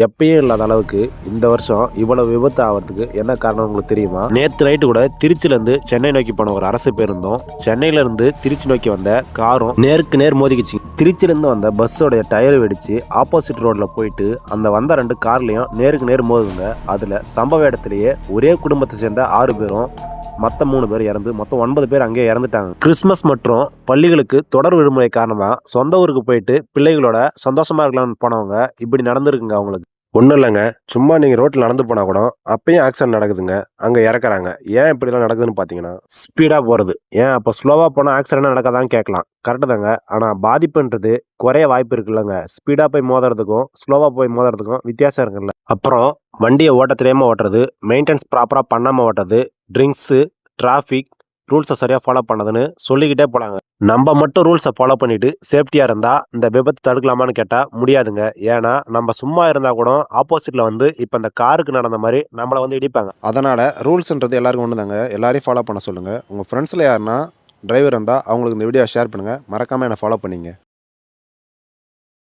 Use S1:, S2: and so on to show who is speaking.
S1: எப்பயும் இல்லாத அளவுக்கு இந்த வருஷம் இவ்வளவு விபத்து ஆகிறதுக்கு என்ன காரணம் உங்களுக்கு தெரியுமா? நேற்று நைட்டு கூட திருச்சியிலேருந்து சென்னை நோக்கி போன ஒரு அரசு பேருந்தும் சென்னையிலேருந்து திருச்சி நோக்கி வந்த காரும் நேருக்கு நேர் மோதிக்கிச்சு. திருச்சியிலேருந்து வந்த பஸ்ஸோடைய டயர் வெடிச்சு ஆப்போசிட் ரோட்ல போயிட்டு அந்த வந்த 2 கார்லையும் நேருக்கு நேர் மோதுங்க. அதுல சம்பவ இடத்திலேயே ஒரே குடும்பத்தை சேர்ந்த 6 பேரும் மற்ற 3 பேர் இறந்து மொத்தம் 9 பேர் அங்கேயே இறந்துட்டாங்க. கிறிஸ்மஸ் மற்றும் பள்ளிகளுக்கு தொடர் விடுமுறை காரணமா சொந்த ஊருக்கு போயிட்டு பிள்ளைகளோட சந்தோஷமா இருக்கலாம்னு போனவங்க இப்படி நடந்திருக்குங்க. அவங்களுக்கு ஒன்றும் இல்லைங்க, சும்மா நீங்கள் ரோட்டில் நடந்து போனால் கூட அப்பயும் ஆக்சிடென்ட் நடக்குதுங்க. அங்கே இறக்குறாங்க. ஏன் இப்படிலாம் நடக்குதுன்னு பார்த்தீங்கன்னா ஸ்பீடாக போகிறது. ஏன் அப்போ ஸ்லோவாக போனால் ஆக்சிடென்ட் நடக்காதான்னு கேட்கலாம். கரெக்டு தாங்க. ஆனால் பாதிப்புன்றது குறைய வாய்ப்பு இருக்குல்லங்க. ஸ்பீடாக போய் மோதுறதுக்கும் ஸ்லோவாக போய் மோதுறதுக்கும் வித்தியாசம் இருக்குல்ல. அப்புறம் வண்டியை ஓட்ட தெரியாமல் ஓட்டுறது, மெயின்டெனன்ஸ் ப்ராப்பராக பண்ணாமல் ஓட்டுறது, ட்ரிங்க்ஸு, டிராஃபிக் ரூல்ஸை சரியாக ஃபாலோ பண்ணதுன்னு சொல்லிக்கிட்டே போலாங்க. நம்ம மட்டும் ரூல்ஸை ஃபாலோ பண்ணிட்டு சேஃப்டியாக இருந்தால் இந்த விபத்து தடுக்கலாமான்னு கேட்டால் முடியாதுங்க. ஏன்னா நம்ம சும்மா இருந்தால் கூட ஆப்போசிட்டில் வந்து இப்போ இந்த காருக்கு நடந்த மாதிரி நம்மளை வந்து இடிப்பாங்க. அதனால் ரூல்ஸ்ன்றது எல்லாருக்கும் ஒன்று தாங்க. எல்லாரையும் ஃபாலோ பண்ண சொல்லுங்கள். உங்கள் ஃப்ரெண்ட்ஸில் யாருன்னா டிரைவர் இருந்தால் அவங்களுக்கு இந்த வீடியோ ஷேர் பண்ணுங்கள். மறக்காமல் என்னை ஃபாலோ பண்ணிங்க.